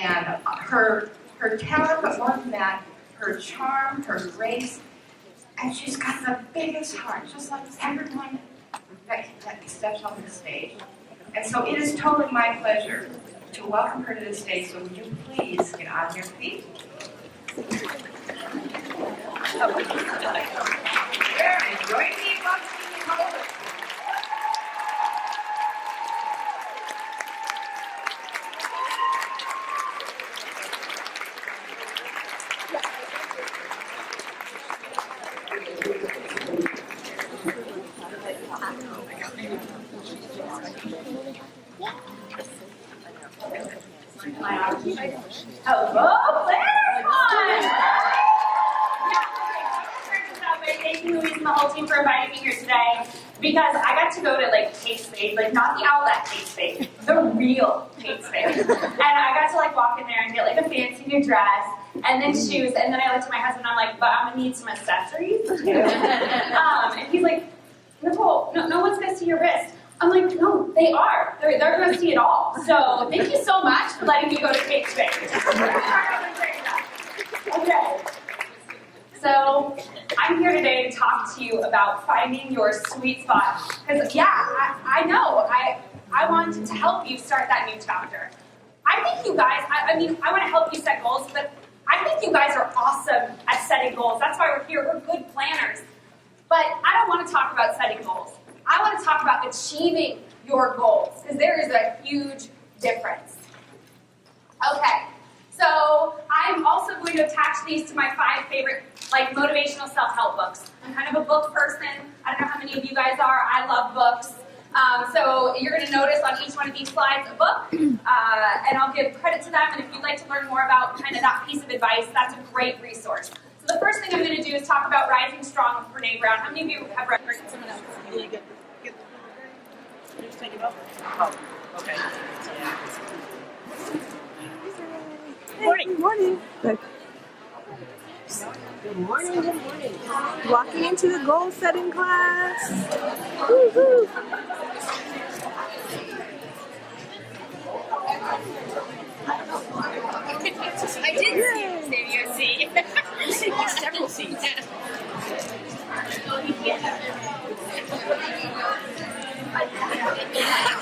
And her talent, but more than that, her charm, her grace, and she's got the biggest heart, just like everyone that steps on the stage. And so it is totally my pleasure to welcome her to the stage. So would you please get on your feet? There, and join me in welcoming Diva. Hello, PlannerCon! Thank you, Louise, and the whole team for inviting me here today. Because I got to go to Kate Spade, not the outlet Kate Spade, the real Kate Spade. And I got to walk in there and get a fancy new dress and then shoes. And then I looked at my husband and I'm like, but I'm gonna need some accessories too. And he's like, Nicole, no one's gonna see your wrist. I'm like, no, they are. They're going to see it all. So thank you so much for letting me go to Kate Spade. Okay. So I'm here today to talk to you about finding your sweet spot. Because I know, I want to help you start that new chapter. I think you guys, I want to help you set goals, but I think you guys are awesome at setting goals. That's why we're here. We're good planners. But I don't want to talk about setting goals. I want to talk about achieving your goals, because there is a huge difference. Okay, so I'm also going to attach these to my 5 favorite motivational self-help books. I'm kind of a book person. I don't know how many of you guys are. I love books. So you're going to notice on each one of these slides a book, and I'll give credit to them. And if you'd like to learn more about kind of that piece of advice, that's a great resource. So the first thing I'm going to do is talk about Rising Strong with Brene Brown. How many of you have read someone else? Really good. Just take it off. Oh, okay. Good morning. Good morning. Good. Good morning. Good morning. Walking into the goal setting class. Woo-hoo. I did save you a seat. You saved me several seats.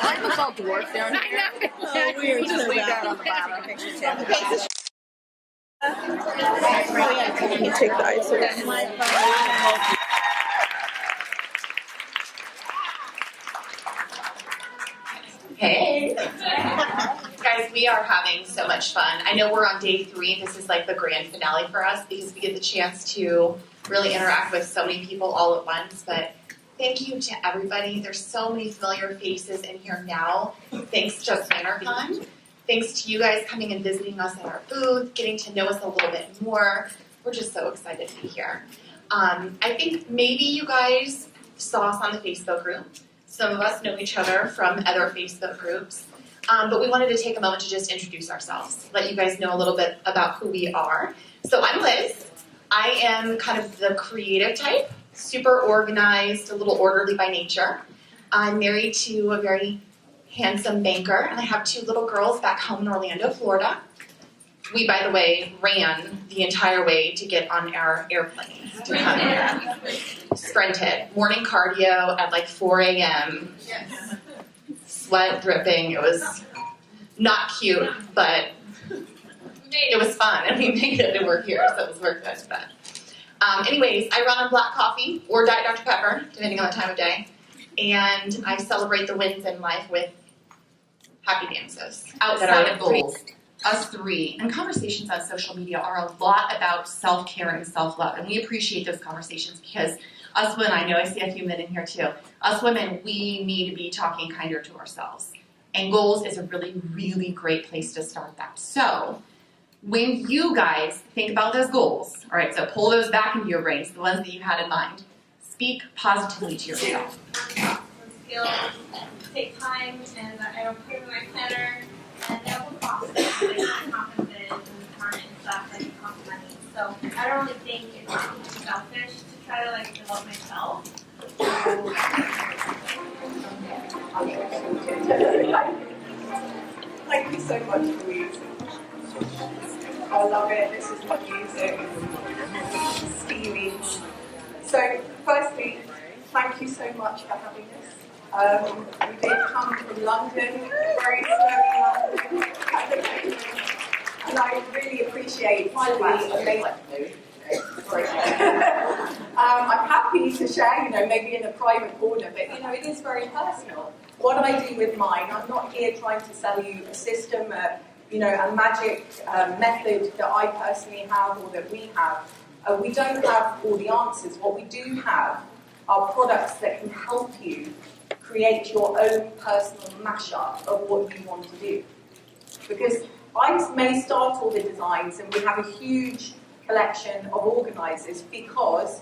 I'm all dwarfed down here. I know. Oh, we are just leave that on the bottom. Let me take the ice away. Hey! Guys, we are having so much fun. I know we're on day 3. This is the grand finale for us because we get the chance to really interact with so many people all at once. But thank you to everybody. There's so many familiar faces in here now. Thanks to PlannerCon. Thanks to you guys coming and visiting us at our booth, getting to know us a little bit more. We're just so excited to be here. I think maybe you guys saw us on the Facebook group. Some of us know each other from other Facebook groups. But we wanted to take a moment to just introduce ourselves, let you guys know a little bit about who we are. So I'm Liz. I am kind of the creative type, super organized, a little orderly by nature. I'm married to a very handsome banker, and I have 2 little girls back home in Orlando, Florida. We, by the way, ran the entire way to get on our airplanes to come here. Sprinted. Morning cardio at 4 a.m. Yes. Sweat dripping. It was not cute, but it was fun, and we made it, and we're here, so it was worth it. But anyways, I run on black coffee or Diet Dr. Pepper, depending on the time of day, and I celebrate the wins in life with happy dances. Outside of goals, us 3 and conversations on social media are a lot about self-care and self-love, and we appreciate those conversations because us women, I know I see a few men in here too, us women, we need to be talking kinder to ourselves. And goals is a really, really great place to start that. So when you guys think about those goals, all right, so pull those back into your brains, the ones that you had in mind. Speak positively to yourself. Skills take time, and I don't put it in my planner, and they're all process, conferences and time and stuff that cost money. So I don't really think it's selfish to try to develop myself. Thank you so much, Louise. love it. This is the music. Stevie. So, firstly, thank you so much for having us. We did come from London, very snowy London, and I really appreciate the amazing. I'm happy to share, maybe in a private corner, but it is very personal. What I do with mine, I'm not here trying to sell you a system, a magic method that I personally have or that we have. We don't have all the answers. What we do have are products that can help you create your own personal mashup of what you want to do. Because I may start all the designs and we have a huge collection of organisers because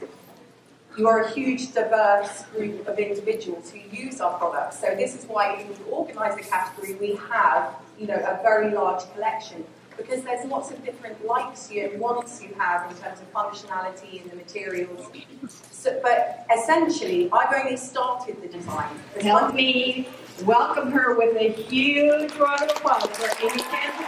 you are a huge diverse group of individuals who use our products. So this is why in the organiser category we have a very large collection, because there's lots of different likes and wants you have in terms of functionality and the materials. So, but essentially, I've only started the design. Help me welcome her with a huge round of applause for Amy Campbell.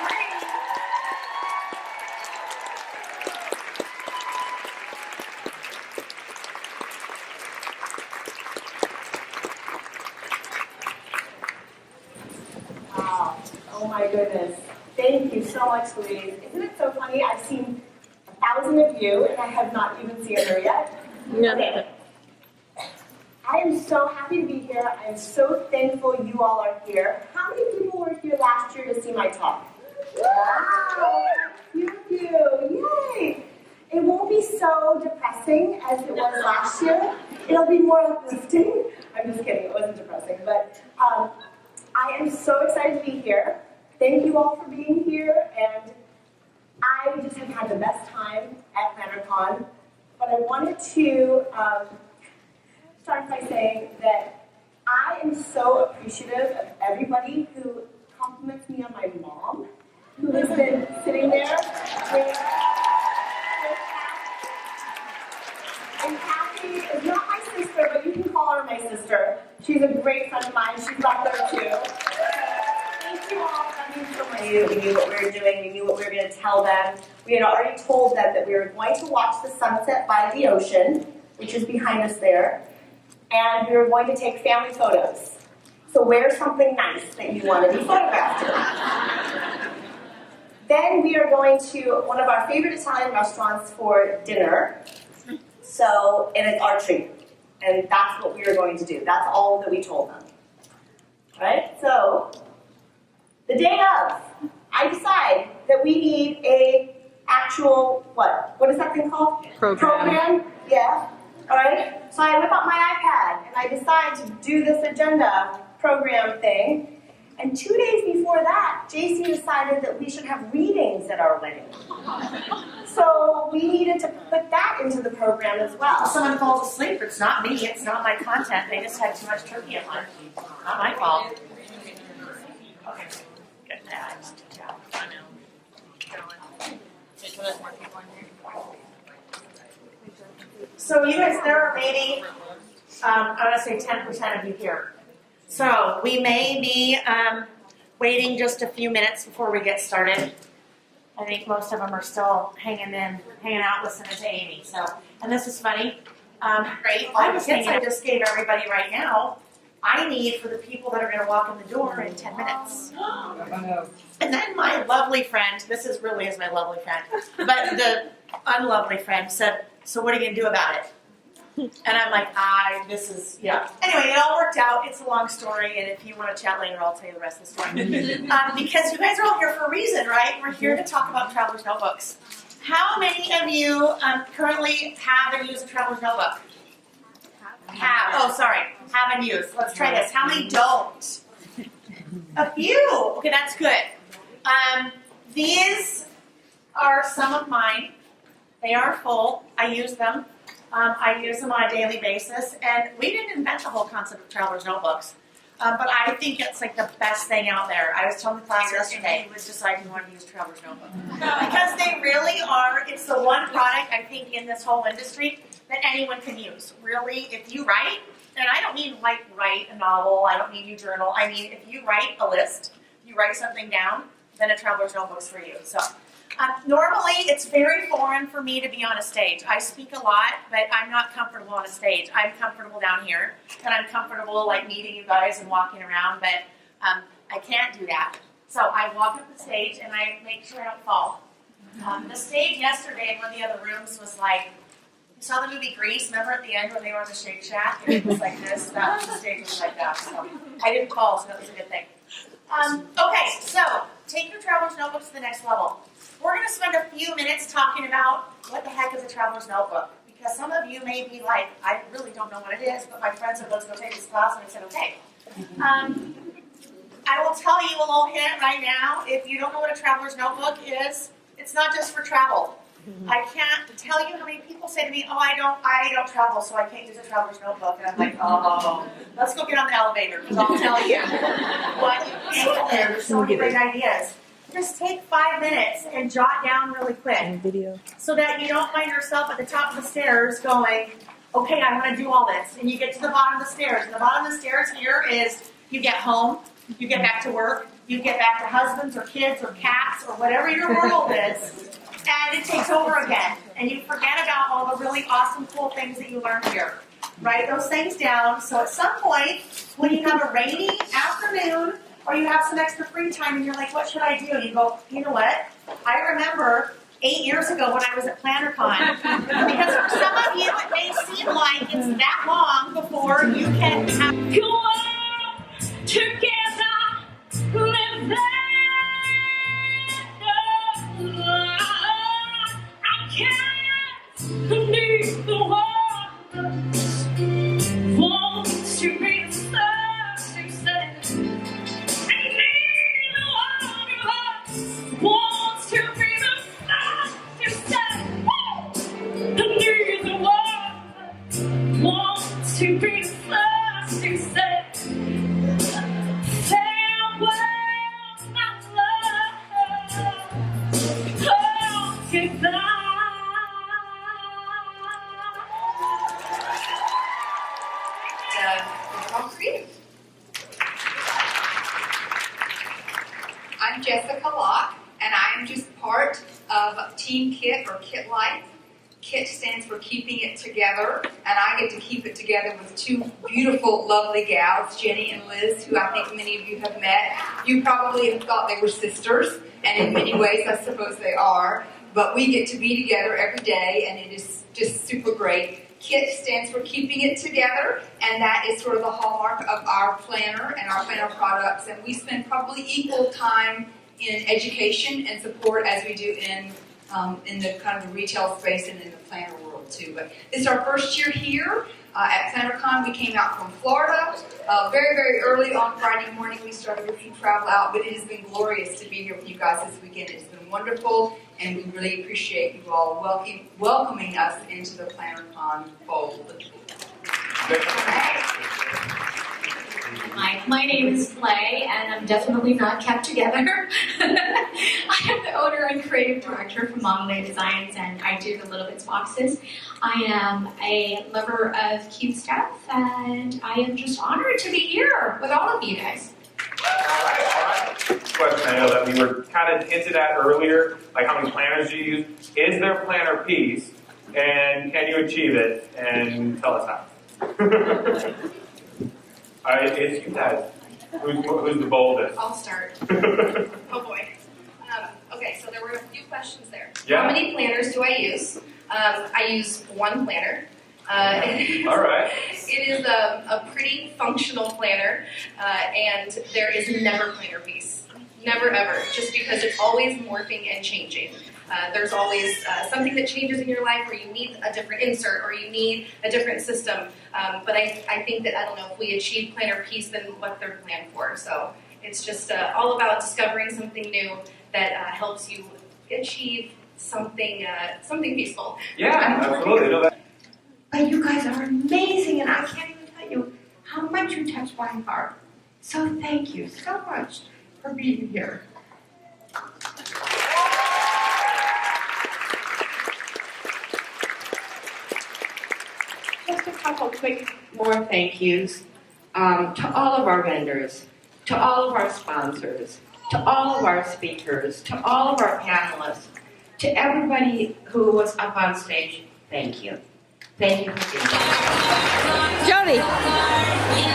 Oh my goodness. Thank you so much, Louise. Isn't it so funny? I've seen 1,000 of you and I have not even seen her yet. Okay. I am so happy to be here. I am so thankful you all are here. How many people were here last year to see my talk? Wow! Thank you. Yay! It won't be so depressing as it was last year. It'll be more uplifting. I'm just kidding. It wasn't depressing. But I am so excited to be here. Thank you all for being here, and I just have had the best time at PlannerCon. But I wanted to start by saying that I am so appreciative of everybody who compliments me on my mom, who has been sitting there with and Kathy is not my sister, but you can call her my sister. She's a great friend of mine. She's back there too. Thank you all. That means so much. We knew what we were doing. We knew what we were going to tell them. We had already told them that we were going to watch the sunset by the ocean, which is behind us there, and we were going to take family photos. So wear something nice that you want to be photographed in. Then we are going to one of our favorite Italian restaurants for dinner. So, and it's our treat. And that's what we are going to do. That's all that we told them. Right? So, the day of, I decide that we need a actual, what is that thing called? Program. Yeah. All right? So I whip up my iPad and I decide to do this agenda program thing. And 2 days before that, JC decided that we should have readings at our wedding. So we needed to put that into the program as well. If someone falls asleep, it's not me, it's not my content. They just had too much turkey at lunch. Not my fault. Okay, good. So you guys, there are maybe, I want to say 10% of you here. So we may be waiting just a few minutes before we get started. I think most of them are still hanging out, listening to Amy. So, and this is funny. Great. All the tips I just gave everybody right now, I need for the people that are going to walk in the door in 10 minutes. And then my lovely friend, this is really is my lovely friend, but the unlovely friend said, "So what are you going to do about it?" And I'm like, yeah. Anyway, it all worked out. It's a long story, and if you want to chat later, I'll tell you the rest of the story. Because you guys are all here for a reason, right? We're here to talk about traveler's notebooks. How many of you currently have and use a traveler's notebook? Have and use. Let's try this. How many don't? A few. Okay, that's good. These are some of mine. They are full. I use them. I use them on a daily basis, and we didn't invent the whole concept of traveler's notebooks, but I think it's like the best thing out there. I was telling the class yesterday who was deciding who wanted to use traveler's notebook because they really are. It's the one product I think in this whole industry that anyone can use. Really, if you write, and I don't mean like write a novel. I don't mean you journal. I mean if you write a list, you write something down, then a traveler's notebook's for you. So. Normally, it's very foreign for me to be on a stage. I speak a lot, but I'm not comfortable on a stage. I'm comfortable down here, and I'm comfortable like meeting you guys and walking around, but I can't do that. So I walk up the stage and I make sure I don't fall. The stage yesterday in one of the other rooms was like, you saw the movie Grease, remember at the end when they were on the Shake Shack? And it was like this, the stage was like that. So I didn't fall, so that was a good thing. Okay, so take your traveler's notebook to the next level. We're going to spend a few minutes talking about what the heck is a traveler's notebook. Because some of you may be like, I really don't know what it is, but my friend said, let's go take this class, and I said, okay. I will tell you a little hint right now. If you don't know what a traveler's notebook is, it's not just for travel. I can't tell you how many people say to me, oh, I don't travel, so I can't use a traveler's notebook. And I'm like, oh, let's go get on the elevator, because I'll tell you what there's so many great ideas. Just take 5 minutes and jot down really quick so that you don't find yourself at the top of the stairs going, okay, I want to do all this. And you get to the bottom of the stairs. And the bottom of the stairs here is you get home, you get back to work, you get back to husbands or kids or cats or whatever your world is, and it takes over again. And you forget about all the really awesome, cool things that you learned here. Write those things down so at some point when you have a rainy afternoon or you have some extra free time and you're like, what should I do? And you go, you know what? I remember 8 years ago when I was at PlannerCon. Because for some of you, it may seem like it's that long before you can have... Go on together, live there. I can't leave the world. Want to be the first to say. Wants to be the first to say, neither one wants to be the first to say, farewell, my love, oh, goodbye. I'm Jessica Locke, and I'm just part of Team KIT or KIT Life. KIT stands for Keeping It Together, and I get to keep it together with two beautiful, lovely gals, Jenny and Liz, who I think many of you have met. You probably have thought they were sisters, and in many ways I suppose they are, but we get to be together every day, and it is just super great. KIT stands for Keeping It Together, and that is sort of the hallmark of our planner and our planner products, and we spend probably equal time in education and support as we do in the kind of the retail space and in the planner world too. But this is our first year here at PlannerCon. We came out from Florida very, very early on Friday morning. We started with some travel out, but it has been glorious to be here with you guys this weekend. It's been wonderful, and we really appreciate you all welcoming us into the PlannerCon fold. Hi, my name is Clay, and I'm definitely not kept together. I am the owner and creative director for Monolay Designs, and I do the Little Bits boxes. I am a lover of cute stuff, and I am just honored to be here with all of you guys. All right. Question I know that we were kind of hinted at earlier, like how many planners do you use? Is there a planner piece, and can you achieve it? And tell us how. All right, it's you guys. Who's the boldest? I'll start. Oh boy. Okay, so there were a few questions there. Yeah. How many planners do I use? I use one planner. All right. It is a pretty functional planner, and there is never a planner piece. Never ever, just because it's always morphing and changing. There's always something that changes in your life, or you need a different insert, or you need a different system. But I think that, I don't know, if we achieve planner piece, then what they're planned for. So it's just all about discovering something new that helps you achieve something peaceful. Yeah, absolutely. No, that. But you guys are amazing, and I can't even tell you how much you touch my heart. So thank you so much for being here. Just a couple quick more thank yous to all of our vendors, to all of our sponsors, to all of our speakers, to all of our panelists, To everybody who was up on stage, thank you. Thank you for being here. Jody.